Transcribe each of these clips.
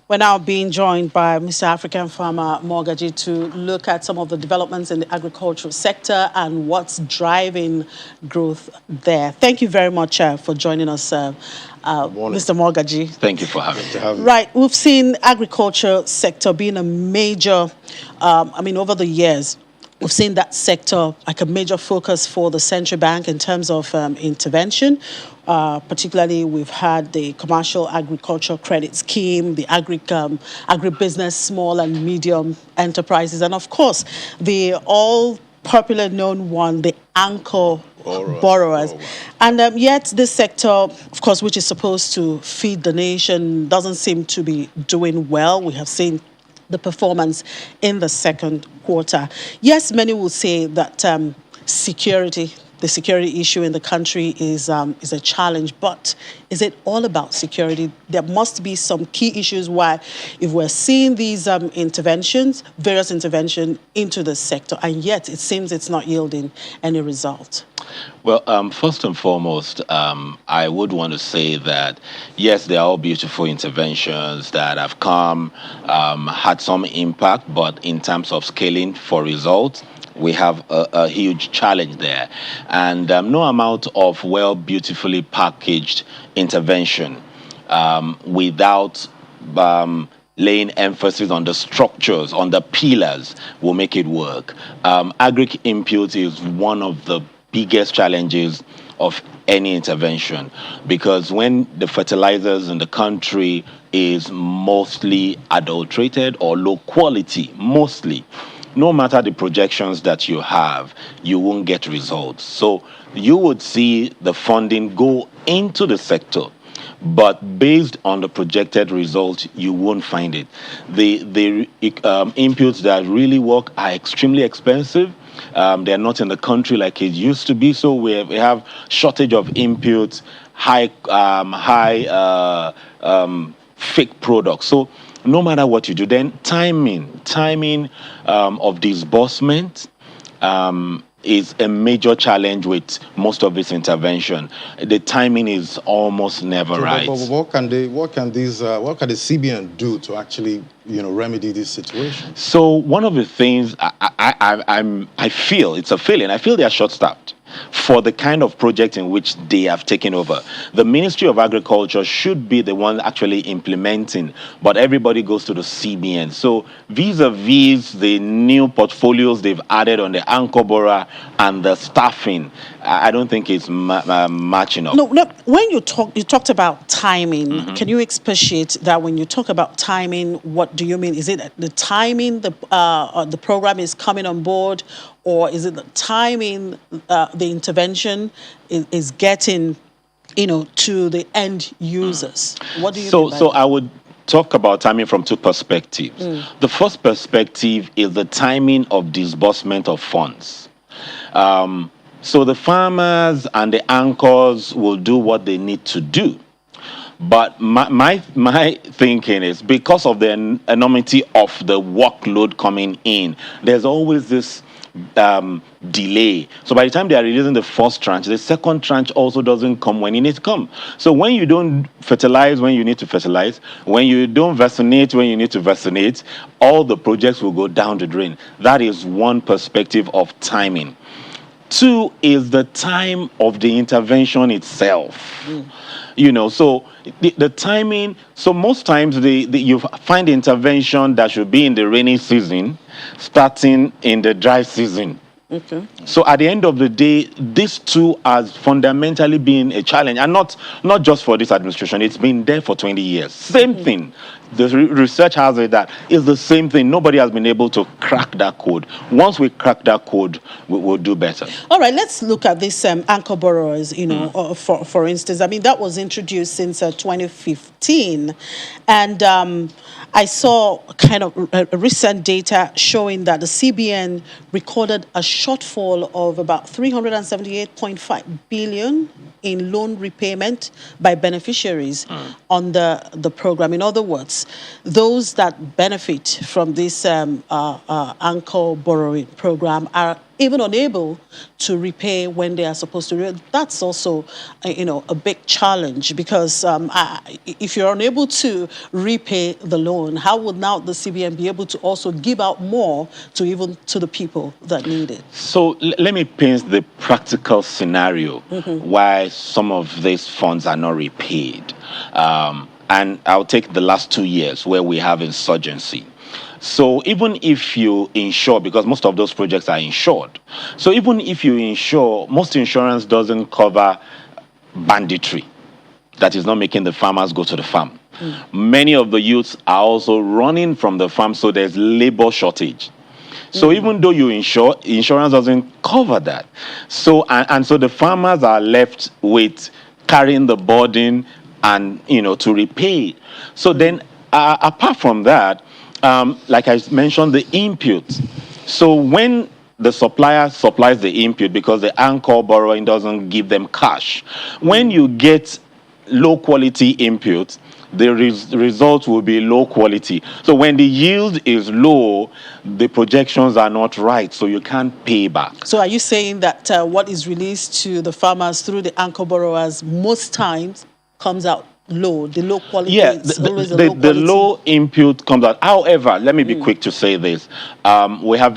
We're now being joined by Mr. African Farmer Mogaji to look at some of the developments in the agricultural sector and what's driving growth there. Thank you very much for joining us, Mr. Mogaji. Thank you for having me. Right, we've seen agriculture sector being a major, over the years, we've seen that sector like a major focus for the central bank in terms of intervention. Particularly, we've had the commercial agriculture credit scheme, the agribusiness small and medium enterprises, and of course, the all popular known one, the anchor borrowers. And yet this sector, of course, which is supposed to feed the nation, doesn't seem to be doing well. We have seen the performance in the second quarter. Yes, many will say that the security issue in the country is a challenge, but is it all about security? There must be some key issues why, if we're seeing these various interventions into the sector, and yet it seems it's not yielding any result. Well, first and foremost, I would want to say that, yes, they are all beautiful interventions that have come, had some impact, but in terms of scaling for results, we have a huge challenge there. And no amount of beautifully packaged intervention without laying emphasis on the structures, on the pillars, will make it work. Agri input is one of the biggest challenges of any intervention, because when the fertilizers in the country is mostly adulterated or low quality, no matter the projections that you have, you won't get results. So you would see the funding go into the sector, but based on the projected results, you won't find it. The inputs that really work are extremely expensive. They're not in the country like it used to be, so we have shortage of inputs, high fake products. So no matter what you do, then timing of disbursement is a major challenge with most of this intervention. The timing is almost never right. But what can the CBN do to actually, remedy this situation? So one of the things I feel, it's a feeling, I feel they are short-staffed for the kind of project in which they have taken over. The Ministry of Agriculture should be the one actually implementing, but everybody goes to the CBN. So vis-a-vis the new portfolios they've added on the anchor borrower and the staffing, I don't think it's matching up. No, when you talked about timing, can you expatiate that? When you talk about timing, what do you mean? Is it the timing the program is coming on board, or is it the timing the intervention is getting, to the end users? What do you mean by So that? I would talk about timing from two perspectives. The first perspective is the timing of disbursement of funds. So the farmers and the anchors will do what they need to do. But my thinking is, because of the enormity of the workload coming in, there's always this delay. So by the time they are releasing the first tranche, the second tranche also doesn't come when it needs to come. So when you don't fertilize when you need to fertilize, when you don't vaccinate when you need to vaccinate, all the projects will go down the drain. That is one perspective of timing. Two is the time of the intervention itself. So the timing, so most times you find intervention that should be in the rainy season starting in the dry season. Okay. So at the end of the day, these two has fundamentally been a challenge, and not just for this administration. It's been there for 20 years. Same thing. The research has it that it's the same thing. Nobody has been able to crack that code. Once we crack that code, we'll do better. All right, let's look at this anchor borrowers, for instance. I mean, that was introduced since 2015. And I saw kind of a recent data showing that the CBN recorded a shortfall of about 378.5 billion in loan repayment by beneficiaries on the program. In other words, youths, those that benefit from this anchor borrowing program, are even unable to repay when they are supposed to. That's also, a big challenge, because if you're unable to repay the loan, how would now the CBN be able to also give out more to the people that need it? So let me paint the practical scenario why some of these funds are not repaid. And I'll take the last 2 years where we have insurgency. So even if you insure, because most of those projects are insured, so even if you insure, most insurance doesn't cover banditry that is not making the farmers go to the farm. Many of the youths are also running from the farm, so there's labor shortage. So even though you insure, insurance doesn't cover that. So and so the farmers are left with carrying the burden and to repay. So then apart from that, like I mentioned, the input. So when the supplier supplies the input, because the anchor borrowing doesn't give them cash, when you get low quality input, the result will be low quality. So when the yield is low, the projections are not right, so you can't pay back. So are you saying that what is released to the farmers through the anchor borrowers most times comes out low? The low quality, Yeah, the low input comes out. However, let me be quick to say this. We have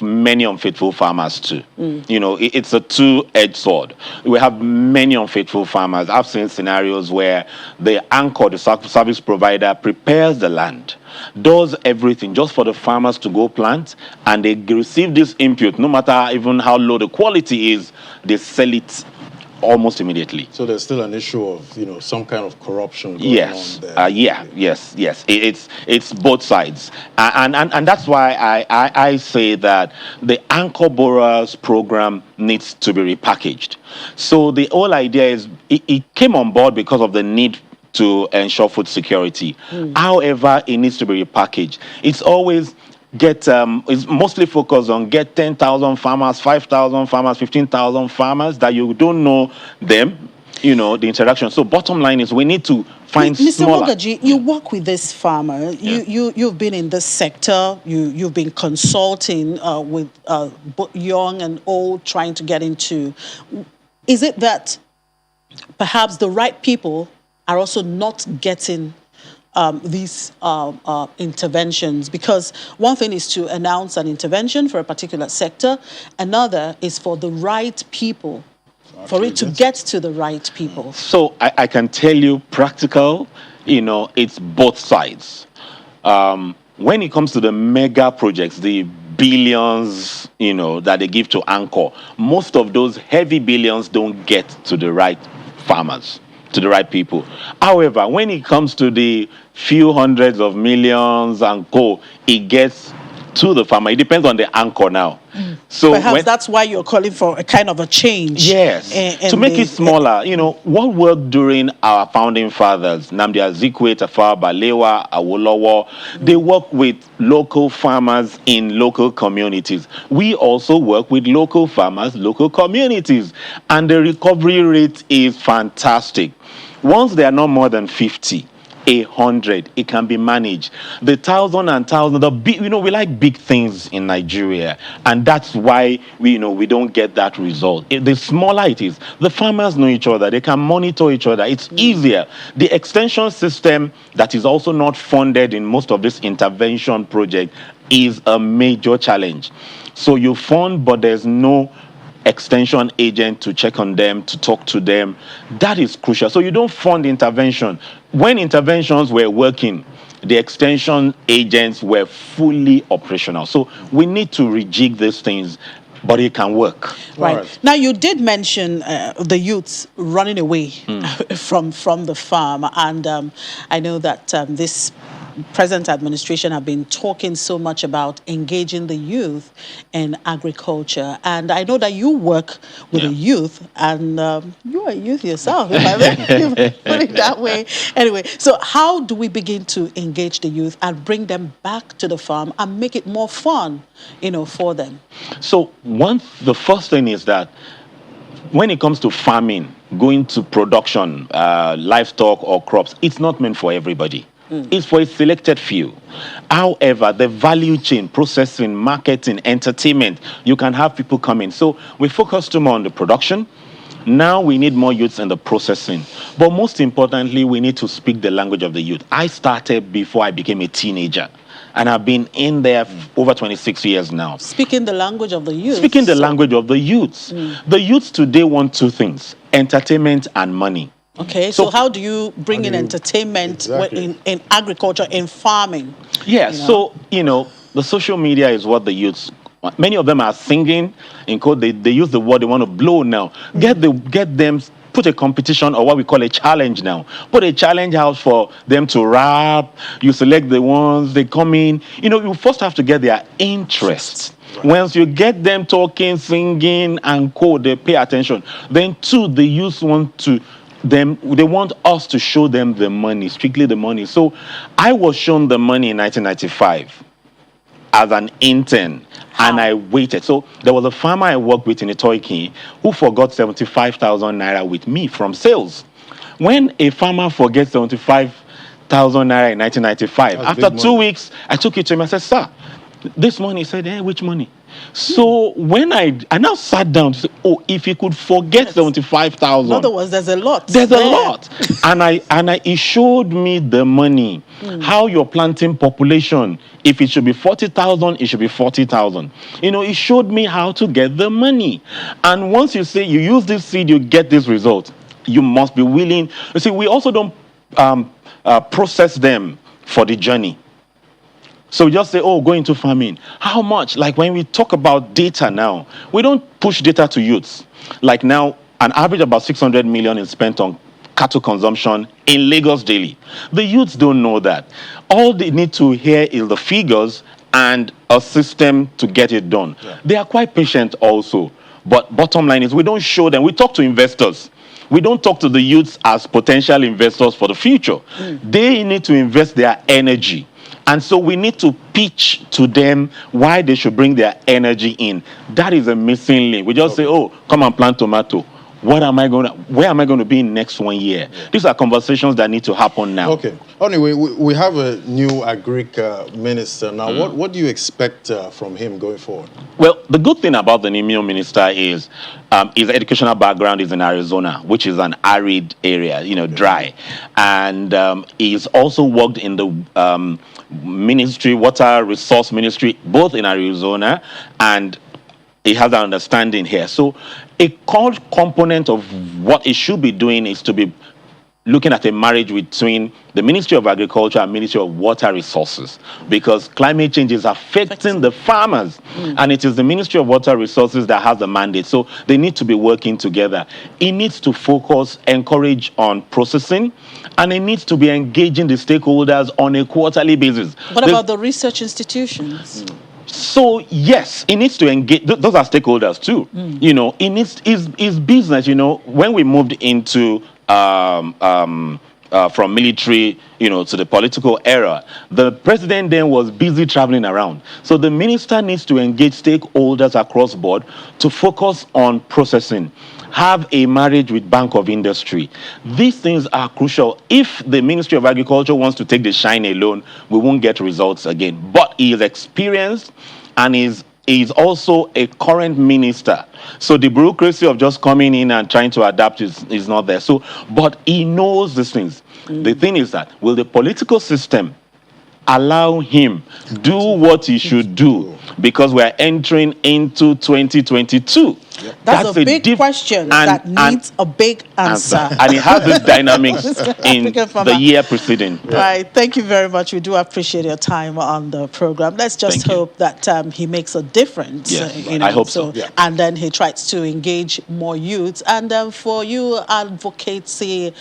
many unfaithful farmers too. It's a two-edged sword. We have many unfaithful farmers. I've seen scenarios where the anchor, the service provider, prepares the land, does everything just for the farmers to go plant, and they receive this input, no matter even how low the quality is, they sell it almost immediately. So there's still an issue of some kind of corruption going on there. Yes. It's both sides, and that's why I say that the anchor borrowers program needs to be repackaged. So the whole idea is it came on board because of the need to ensure food security. However, it needs to be repackaged. It's always it's mostly focused on get 10,000 farmers, 5,000 farmers, 15,000 farmers that you don't know them, the interaction. So bottom line is we need to find Mr. smaller. Mogaji, you work with this farmer. You've been in this sector. You've been consulting with both young and old, trying to get into. Is it that perhaps the right people are also not getting these interventions? Because one thing is to announce an intervention for a particular sector, another is for the right people, for it to get to the right people. So I can tell you practical, it's both sides. When it comes to the mega projects, the billions, that they give to Anchor, most of those heavy billions don't get to the right farmers, to the right people. However, when it comes to the few hundreds of millions and co, it gets to the farmer. It depends on the anchor now. So perhaps that's why you're calling for a kind of a change. Yes, to make it smaller. What worked during our founding fathers, Nnamdi Azikiwe, Tafawa Balewa, Awolowo, they work with local farmers in local communities. We also work with local farmers, local communities, and the recovery rate is fantastic. Once they are not more than 50, 100, it can be managed. The 1,000 and 1,000, we like big things in Nigeria, and that's why we don't get that result. The smaller it is, the farmers know each other, they can monitor each other, it's easier. The extension system that is also not funded in most of this intervention project is a major challenge. So you fund, but there's no extension agent to check on them, to talk to them. That is crucial. So you don't fund intervention. When interventions were working, the extension agents were fully operational. So we need to rejig these things, but it can work. Right. Now, you did mention the youths running away from the farm. And I know that this present administration have been talking so much about engaging the youth in agriculture. And I know that you work with the youth, and you're a youth yourself, if I may put it that way. Anyway, so how do we begin to engage the youth and bring them back to the farm and make it more fun, for them? So the first thing is that when it comes to farming, going to production, livestock or crops, it's not meant for everybody. It's for a selected few. However, the value chain, processing, marketing, entertainment, you can have people come in. So we focused more on the production. Now we need more youths in the processing. But most importantly, we need to speak the language of the youth. I started before I became a teenager. And I've been in there over 26 years now. Speaking the language of the youth. Speaking the language of the youths. The youths today want two things: entertainment and money. Okay, so how do you bring in entertainment in agriculture, in farming? Yeah, so, the social media is what the youths, many of them are singing, in code, they use the word they want to blow now. Get them, put a competition or what we call a challenge now. Put a challenge out for them to rap. You select the ones, they come in. You first have to get their interest. Right. Once you get them talking, singing, and code, they pay attention. Then two, the youth they want us to show them the money, strictly the money. So I was shown the money in 1995 as an intern, and I waited. So there was a farmer I worked with in Itoiki who forgot 75,000 naira with me from sales. When a farmer forgets 75,000 naira in 1995, after 2 weeks, I took it to him. I said, "Sir, this money." He said, which money? So when I now sat down to say, if you could forget 75,000. In other words, there's a lot. There's a lot. and he showed me the money, how you're planting population. If it should be 40,000, it should be 40,000. He showed me how to get the money. And once you say you use this seed, you get this result. You must be willing. You see, we also don't process them for the journey. So we just say, go into farming. How much? Like when we talk about data now, we don't push data to youths. Like now, an average about 600 million is spent on cattle consumption in Lagos daily. The youths don't know that. All they need to hear is the figures and a system to get it done. Yeah. They are quite patient also. But bottom line is we don't show them. We talk to investors. We don't talk to the youths as potential investors for the future. They need to invest their energy. And so we need to pitch to them why they should bring their energy in. That is a missing link. We just say, come and plant tomato. Where am I going to be in next 1 year? Yeah. These are conversations that need to happen now. Okay. Anyway, we have a new agric minister now. What do you expect from him going forward? Well, the good thing about the new minister is his educational background is in Arizona, which is an arid area, dry. And he's also worked in the ministry, water resource ministry, both in Arizona, and he has an understanding here. So a core component of what it should be doing is to be looking at a marriage between the Ministry of Agriculture and Ministry of Water Resources, because climate change is affecting the farmers, and it is the Ministry of Water Resources that has the mandate. So they need to be working together. It needs to focus, encourage on processing, and it needs to be engaging the stakeholders on a quarterly basis. What about the research institutions? So yes, it needs to engage. Those are stakeholders too. It needs is business. When we moved into from military, to the political era, the president then was busy traveling around. So the minister needs to engage stakeholders across board to focus on processing. Have a marriage with Bank of Industry. These things are crucial. If the Ministry of Agriculture wants to take the shine alone, we won't get results again. But he is experienced and is also a current minister. So the bureaucracy of just coming in and trying to adapt is not there. But he knows these things. The thing is that, will the political system allow him do what he should do? Because we're entering into 2022. Yep. That's a big question that needs a big answer. And it has this dynamics in the year preceding. Yeah. Right. Thank you very much. We do appreciate your time on the program. Let's just hope that he makes a difference. Yes, I hope so. Yeah. And then he tries to engage more youths. And for you advocacy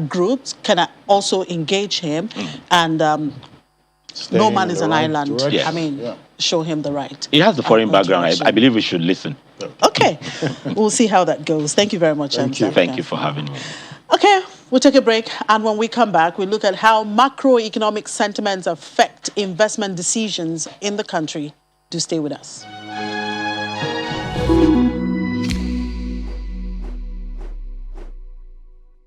groups, can I also engage him? And no man is an island. Yes. Show him the right. He has the foreign background. I believe we should listen. Okay. We'll see how that goes. Thank you very much. Thank you for having me. Okay, we'll take a break. And when we come back, we look at how macroeconomic sentiments affect investment decisions in the country. Do stay with us.